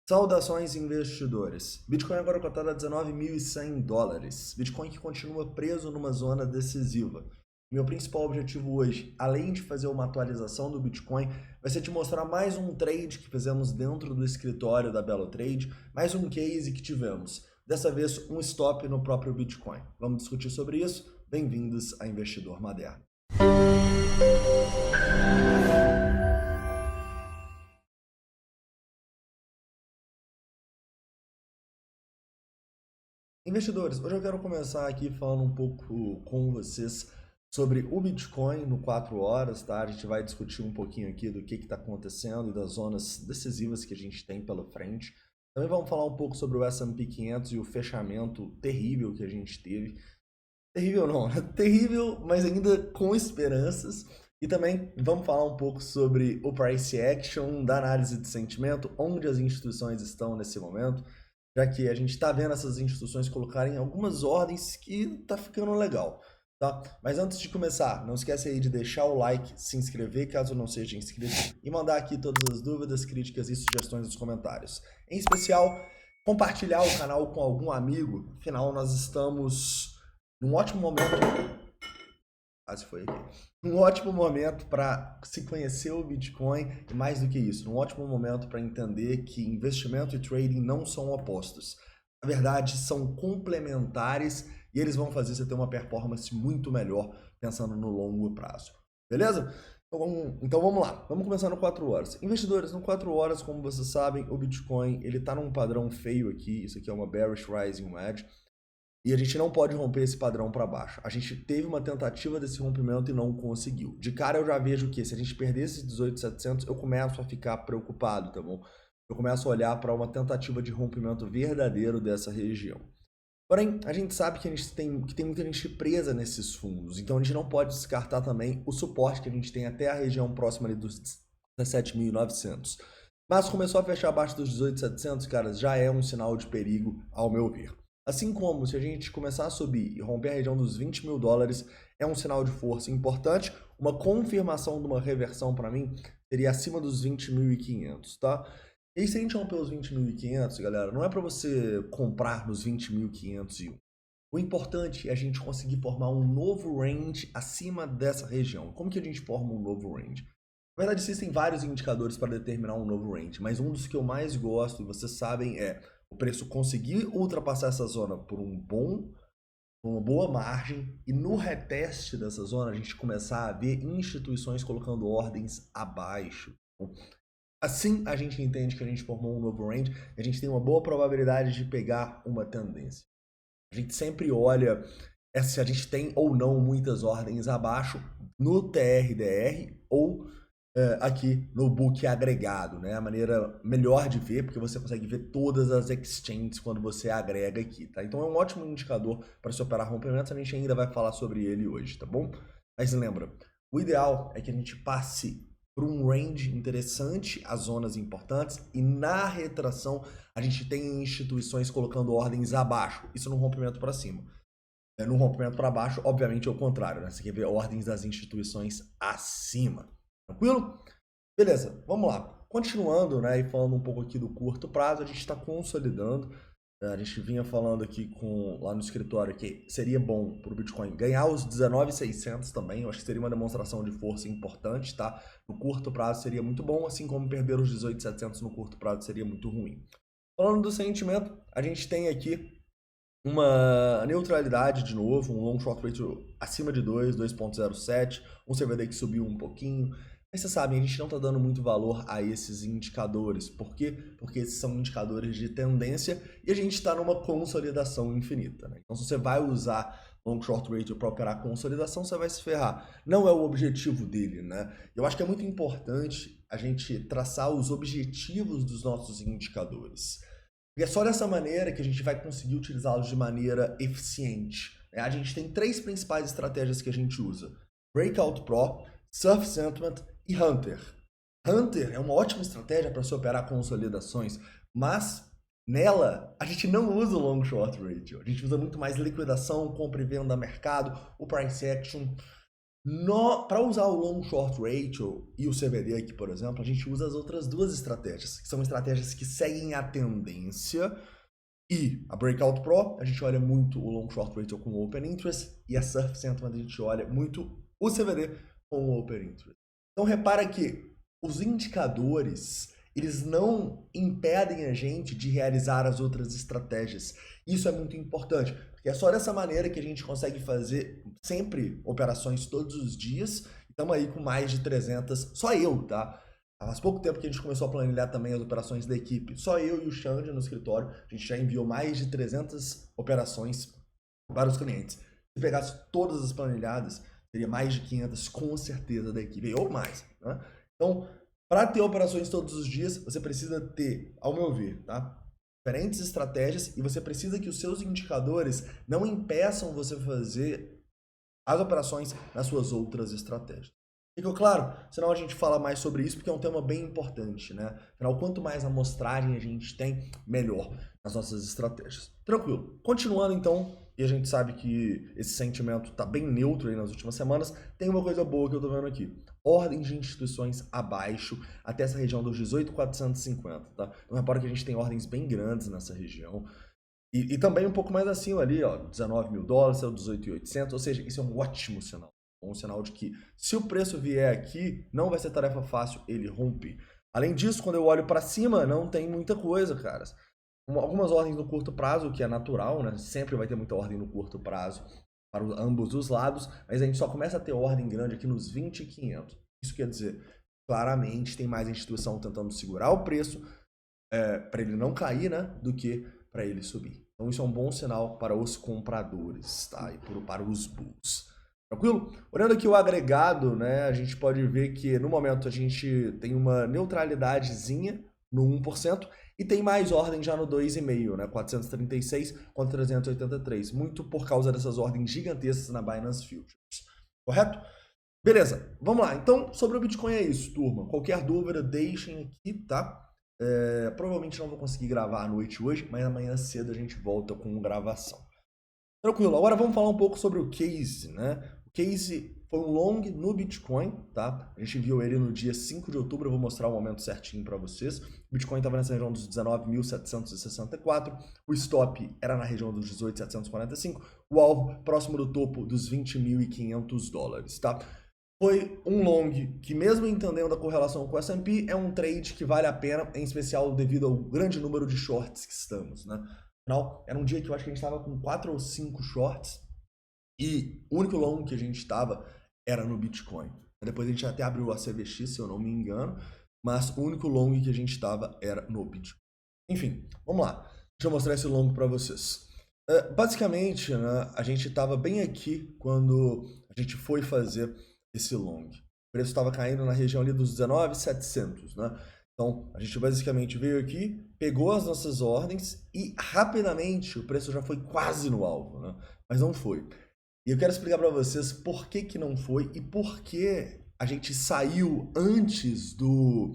Saudações investidores. Bitcoin agora cotado a $19.100. Bitcoin que continua preso numa zona decisiva. Meu principal objetivo hoje, além de fazer uma atualização do Bitcoin, vai ser te mostrar mais um trade que fizemos dentro do escritório da Belo Trade, mais um case que tivemos. Dessa vez, um stop no próprio Bitcoin. Vamos discutir sobre isso? Bem-vindos a Investidor Moderno. Investidores, hoje eu quero começar aqui falando um pouco com vocês sobre o Bitcoin no 4 horas, tá? A gente vai discutir um pouquinho aqui do que está acontecendo e das zonas decisivas que a gente tem pela frente. Também vamos falar um pouco sobre o S&P 500 e o fechamento terrível que a gente teve. Terrível não, né? Terrível, mas ainda com esperanças. E também vamos falar um pouco sobre o price action, da análise de sentimento, onde as instituições estão nesse momento, já que a gente está vendo essas instituições colocarem algumas ordens que tá ficando legal, tá? Mas antes de começar, não esquece aí de deixar o like, se inscrever caso não seja inscrito e mandar aqui todas as dúvidas, críticas e sugestões nos comentários. Em especial, compartilhar o canal com algum amigo, afinal nós estamos num ótimo momento. Quase foi aqui. Um ótimo momento para se conhecer o Bitcoin e mais do que isso, um ótimo momento para entender que investimento e trading não são opostos. Na verdade, são complementares e eles vão fazer você ter uma performance muito melhor pensando no longo prazo. Beleza? Então vamos lá, vamos começar no 4 horas. Investidores, no 4 horas, como vocês sabem, o Bitcoin ele está num padrão feio aqui, isso aqui é uma Bearish Rising Wedge. E a gente não pode romper esse padrão para baixo. A gente teve uma tentativa desse rompimento e não conseguiu. De cara eu já vejo que se a gente perder esses 18.700, eu começo a ficar preocupado, tá bom? Eu começo a olhar para uma tentativa de rompimento verdadeiro dessa região. Porém, a gente sabe que tem muita gente presa nesses fundos, então a gente não pode descartar também o suporte que a gente tem até a região próxima ali dos 17.900. Mas começou a fechar abaixo dos 18.700, cara, já é um sinal de perigo, ao meu ver. Assim como se a gente começar a subir e romper a região dos $20 mil, é um sinal de força importante. Uma confirmação de uma reversão para mim seria acima dos 20.500, tá? E se a gente romper os 20.500, galera, não é para você comprar nos 20.501. O importante é a gente conseguir formar um novo range acima dessa região. Como que a gente forma um novo range? Na verdade, existem vários indicadores para determinar um novo range, mas um dos que eu mais gosto, e vocês sabem, é o preço conseguir ultrapassar essa zona por uma boa margem e no reteste dessa zona a gente começar a ver instituições colocando ordens abaixo. Assim a gente entende que a gente formou um novo range e a gente tem uma boa probabilidade de pegar uma tendência. A gente sempre olha se a gente tem ou não muitas ordens abaixo no TRDR ou aqui no book agregado, né? A maneira melhor de ver, porque você consegue ver todas as exchanges quando você agrega aqui, tá? Então é um ótimo indicador para se operar rompimentos, a gente ainda vai falar sobre ele hoje, tá bom? Mas lembra, o ideal é que a gente passe por um range interessante, as zonas importantes, e na retração a gente tem instituições colocando ordens abaixo, isso no rompimento para cima. No rompimento para baixo, obviamente é o contrário, né? Você quer ver ordens das instituições acima. Tranquilo? Beleza, vamos lá. Continuando, né, e falando um pouco aqui do curto prazo, a gente está consolidando. A gente vinha falando aqui lá no escritório que seria bom para o Bitcoin ganhar os 19.600 também. Eu acho que seria uma demonstração de força importante, tá? No curto prazo seria muito bom, assim como perder os 18.700 no curto prazo seria muito ruim. Falando do sentimento, a gente tem aqui uma neutralidade de novo, um long short ratio acima de 2.07, um CVD que subiu um pouquinho. Mas vocês sabem, a gente não está dando muito valor a esses indicadores. Por quê? Porque esses são indicadores de tendência e a gente está numa consolidação infinita, né? Então, se você vai usar long short ratio para operar consolidação, você vai se ferrar. Não é o objetivo dele, né? Eu acho que é muito importante a gente traçar os objetivos dos nossos indicadores. E é só dessa maneira que a gente vai conseguir utilizá-los de maneira eficiente. A gente tem 3 principais estratégias que a gente usa: Breakout Pro, Surf Sentiment e Hunter. Hunter é uma ótima estratégia para se operar consolidações, mas nela a gente não usa o Long Short Ratio. A gente usa muito mais liquidação, compra e venda mercado, o Price Action. Para usar o long short ratio e o CVD aqui, por exemplo, a gente usa as outras duas estratégias, que são estratégias que seguem a tendência. E a Breakout Pro, a gente olha muito o long short ratio com o Open Interest, e a Surf Sentiment a gente olha muito o CVD com o Open Interest. Então repara que os indicadores, eles não impedem a gente de realizar as outras estratégias. Isso é muito importante, porque é só dessa maneira que a gente consegue fazer sempre operações todos os dias. Estamos aí com mais de 300, só eu, tá? Faz pouco tempo que a gente começou a planilhar também as operações da equipe. Só eu e o Xande no escritório, a gente já enviou mais de 300 operações para os clientes. Se pegasse todas as planilhadas, teria mais de 500 com certeza da equipe, ou mais, né? Então, para ter operações todos os dias, você precisa ter, ao meu ver, tá? Diferentes estratégias, e você precisa que os seus indicadores não impeçam você fazer as operações nas suas outras estratégias. Ficou claro? Senão a gente fala mais sobre isso, porque é um tema bem importante, né? Afinal, quanto mais amostragem a gente tem, melhor nas nossas estratégias. Tranquilo. Continuando então, e a gente sabe que esse sentimento tá bem neutro aí nas últimas semanas, tem uma coisa boa que eu tô vendo aqui. Ordem de instituições abaixo, até essa região dos 18.450, tá? Então repara que a gente tem ordens bem grandes nessa região. E também um pouco mais acima ali, ó, 19 mil dólares, 18.800, ou seja, isso é um ótimo sinal. Um sinal de que se o preço vier aqui, não vai ser tarefa fácil ele romper. Além disso, quando eu olho para cima, não tem muita coisa, caras. Algumas ordens no curto prazo, o que é natural, né? Sempre vai ter muita ordem no curto prazo para ambos os lados, mas a gente só começa a ter ordem grande aqui nos 20.500. Isso quer dizer, claramente tem mais instituição tentando segurar o preço para ele não cair, né? Do que para ele subir. Então isso é um bom sinal para os compradores, tá? E para os bulls. Tranquilo? Olhando aqui o agregado, né, a gente pode ver que no momento a gente tem uma neutralidadezinha no 1% e tem mais ordem já no 2,5%, né, 436 contra 383, muito por causa dessas ordens gigantescas na Binance Futures. Correto? Beleza, vamos lá. Então, sobre o Bitcoin é isso, turma. Qualquer dúvida, deixem aqui, tá? Provavelmente não vou conseguir gravar à noite hoje, mas amanhã cedo a gente volta com gravação. Tranquilo, agora vamos falar um pouco sobre o case, né? O case foi um long no Bitcoin, tá? A gente viu ele no dia 5 de outubro, eu vou mostrar o momento certinho para vocês. O Bitcoin estava nessa região dos 19.764, o stop era na região dos 18.745, o alvo próximo do topo dos 20.500 dólares, tá? Foi um long que, mesmo entendendo a correlação com o S&P, é um trade que vale a pena, em especial devido ao grande número de shorts que estamos, né? Afinal, era um dia que eu acho que a gente estava com 4 ou 5 shorts e o único long que a gente estava era no Bitcoin. Depois a gente até abriu a CVX, se eu não me engano, mas o único long que a gente estava era no Bitcoin. Enfim, vamos lá. Deixa eu mostrar esse long para vocês. Basicamente, né, a gente estava bem aqui quando a gente foi fazer esse long. O preço estava caindo na região ali dos 19.700, né? Então, a gente basicamente veio aqui, pegou as nossas ordens e rapidamente o preço já foi quase no alvo, né? Mas não foi. E eu quero explicar para vocês por que que não foi e por que a gente saiu antes do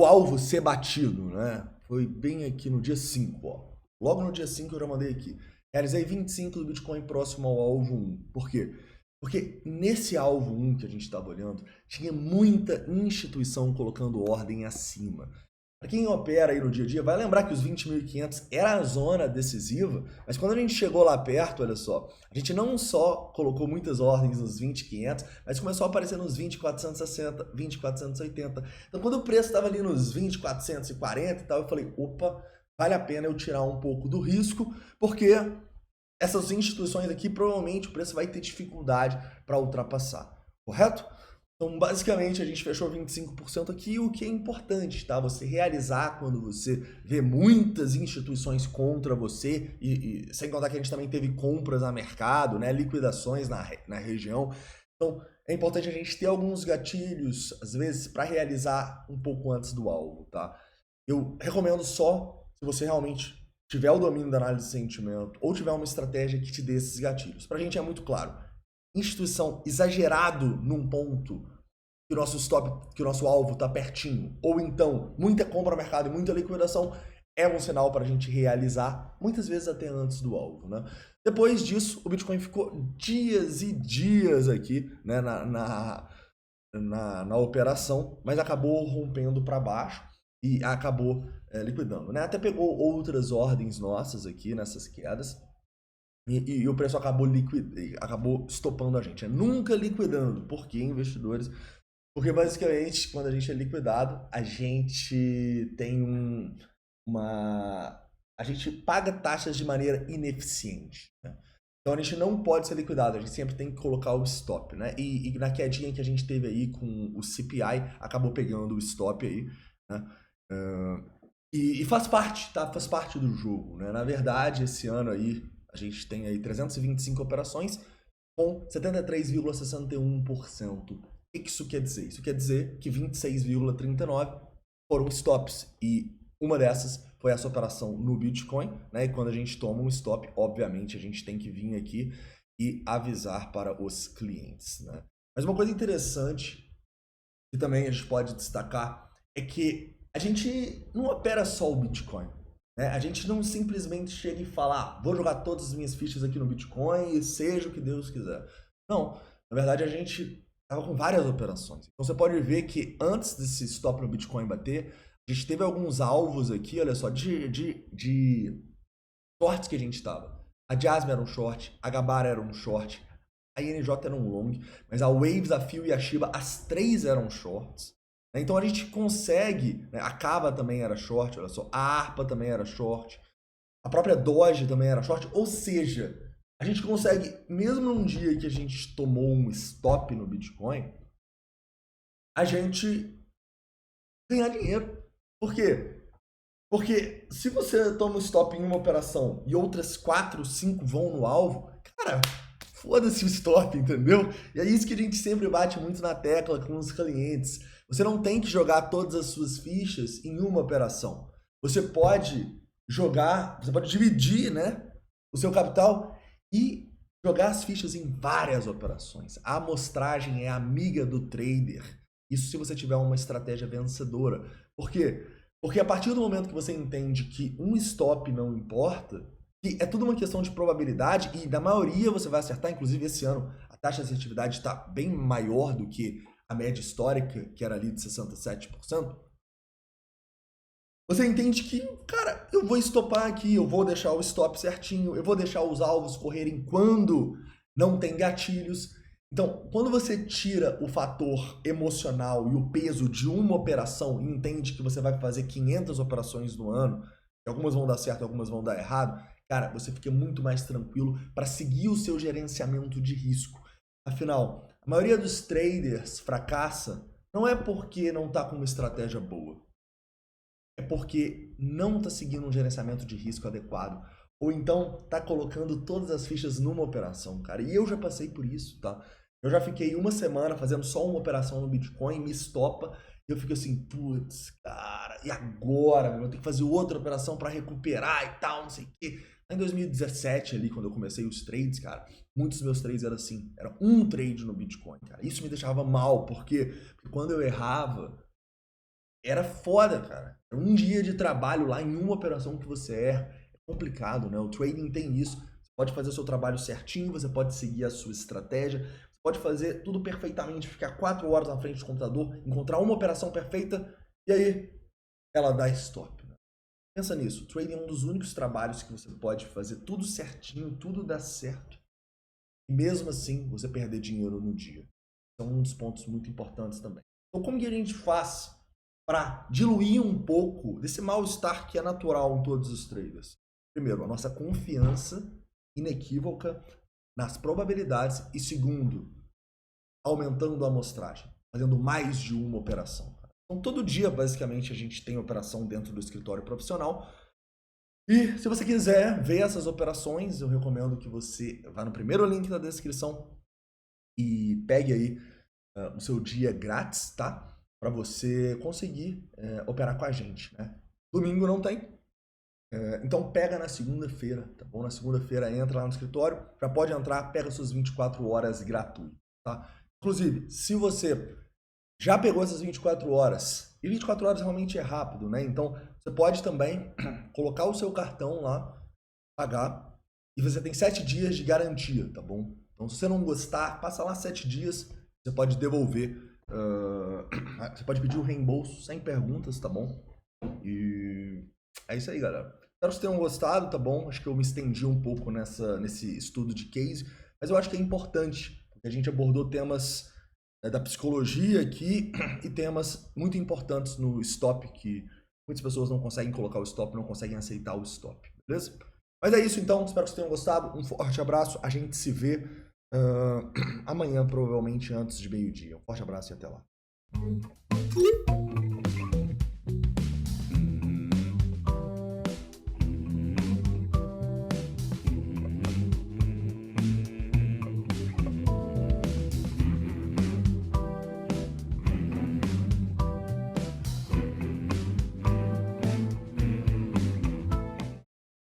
alvo ser batido, né? Foi bem aqui no dia 5, ó. Logo no dia 5 eu já mandei aqui. Realizei 25 do Bitcoin próximo ao alvo 1. Por quê? Porque nesse alvo 1 que a gente estava olhando, tinha muita instituição colocando ordem acima. Para quem opera aí no dia a dia, vai lembrar que os 20.500 era a zona decisiva, mas quando a gente chegou lá perto, olha só, a gente não só colocou muitas ordens nos 20.500, mas começou a aparecer nos 20.460, 20.480. Então quando o preço estava ali nos 20.440 e tal, eu falei, opa, vale a pena eu tirar um pouco do risco, porque essas instituições aqui, provavelmente o preço vai ter dificuldade para ultrapassar, correto? Então, basicamente, a gente fechou 25% aqui, o que é importante, tá? Você realizar quando você vê muitas instituições contra você, e sem contar que a gente também teve compras a mercado, né? Liquidações na região. Então, é importante a gente ter alguns gatilhos, às vezes, para realizar um pouco antes do alvo, tá? Eu recomendo só se você realmente tiver o domínio da análise de sentimento ou tiver uma estratégia que te dê esses gatilhos. Pra gente é muito claro. Instituição exagerado num ponto que o nosso stop, que o nosso alvo está pertinho, ou então muita compra no mercado e muita liquidação, é um sinal para a gente realizar, muitas vezes até antes do alvo, né? Depois disso, o Bitcoin ficou dias e dias aqui, né, na operação, mas acabou rompendo para baixo e acabou liquidando, né? Até pegou outras ordens nossas aqui nessas quedas e o preço acabou estopando a gente. Nunca liquidando. Por que, investidores? Porque basicamente, quando a gente é liquidado, a gente tem a gente paga taxas de maneira ineficiente, né? Então a gente não pode ser liquidado, a gente sempre tem que colocar o stop, né? E na quedinha que a gente teve aí com o CPI, acabou pegando o stop aí, né? E faz parte, tá? Faz parte do jogo, né? Na verdade, esse ano aí, a gente tem aí 325 operações com 73,61%. O que isso quer dizer? Isso quer dizer que 26,39 foram stops e uma dessas foi essa operação no Bitcoin, né? E quando a gente toma um stop, obviamente a gente tem que vir aqui e avisar para os clientes, né? Mas uma coisa interessante que também a gente pode destacar é que a gente não opera só o Bitcoin, né? A gente não simplesmente chega e fala, vou jogar todas as minhas fichas aqui no Bitcoin e seja o que Deus quiser. Não, na verdade a gente estava com várias operações. Então você pode ver que antes desse stop no Bitcoin bater, a gente teve alguns alvos aqui, olha só, de shorts que a gente estava. A Jasmine era um short, a Gabara era um short, a INJ era um long, mas a Waves, a FIO e a Shiba, as três eram shorts. Então a gente consegue, né? A Kava também era short, olha só, a ARPA também era short, a própria Doge também era short, ou seja, a gente consegue, mesmo num dia que a gente tomou um stop no Bitcoin, a gente ganhar dinheiro. Por quê? Porque se você toma um stop em uma operação e outras 4, 5 vão no alvo, cara, foda-se o stop, entendeu? E é isso que a gente sempre bate muito na tecla com os clientes. Você não tem que jogar todas as suas fichas em uma operação. Você pode dividir, né, o seu capital e jogar as fichas em várias operações. A amostragem é amiga do trader. Isso se você tiver uma estratégia vencedora. Por quê? Porque a partir do momento que você entende que um stop não importa, que é tudo uma questão de probabilidade e da maioria você vai acertar, inclusive esse ano a taxa de assertividade está bem maior do que a média histórica, que era ali de 67%, você entende que, cara, eu vou estopar aqui, eu vou deixar o stop certinho, eu vou deixar os alvos correrem quando não tem gatilhos. Então, quando você tira o fator emocional e o peso de uma operação e entende que você vai fazer 500 operações no ano, e algumas vão dar certo e algumas vão dar errado, cara, você fica muito mais tranquilo para seguir o seu gerenciamento de risco. Afinal, a maioria dos traders fracassa não é porque não está com uma estratégia boa, é porque não está seguindo um gerenciamento de risco adequado. Ou então tá colocando todas as fichas numa operação, cara. E eu já passei por isso, tá? Eu já fiquei uma semana fazendo só uma operação no Bitcoin, me estopa, e eu fico assim, putz, cara, e agora? Eu tenho que fazer outra operação para recuperar e tal, não sei o quê. Em 2017, ali, quando eu comecei os trades, cara, muitos dos meus trades eram assim, era um trade no Bitcoin, cara. Isso me deixava mal, porque quando eu errava, era foda, cara. Era um dia de trabalho lá em uma operação que você erra. Complicado, né? O trading tem isso. Você pode fazer o seu trabalho certinho, você pode seguir a sua estratégia, você pode fazer tudo perfeitamente, ficar 4 horas na frente do computador, encontrar uma operação perfeita e aí ela dá stop. Né? Pensa nisso. O trading é um dos únicos trabalhos que você pode fazer tudo certinho, tudo dá certo. E mesmo assim, você perder dinheiro no dia. Então, um dos pontos muito importantes também. Então, como que a gente faz para diluir um pouco desse mal-estar que é natural em todos os traders? Primeiro, a nossa confiança inequívoca nas probabilidades e segundo, aumentando a amostragem, fazendo mais de uma operação. Então, todo dia, basicamente, a gente tem operação dentro do escritório profissional. E se você quiser ver essas operações, eu recomendo que você vá no primeiro link da descrição e pegue aí o seu dia grátis, tá? Para você conseguir operar com a gente, né? Domingo não tem. Então pega na segunda-feira, tá bom? Na segunda-feira entra lá no escritório, já pode entrar, pega suas 24 horas gratuito, tá? Inclusive, se você já pegou essas 24 horas E 24 horas realmente é rápido, né? Então, você pode também colocar o seu cartão lá, pagar, e você tem 7 dias de garantia, tá bom? Então, se você não gostar, passa lá 7 dias, você pode devolver, você pode pedir o reembolso sem perguntas, tá bom? E é isso aí, galera. Espero que vocês tenham gostado, tá bom? Acho que eu me estendi um pouco nesse estudo de case, mas eu acho que é importante, porque a gente abordou temas da psicologia aqui e temas muito importantes no stop, que muitas pessoas não conseguem colocar o stop, não conseguem aceitar o stop, beleza? Mas é isso então, espero que vocês tenham gostado, um forte abraço, a gente se vê amanhã, provavelmente antes de meio-dia. Um forte abraço e até lá.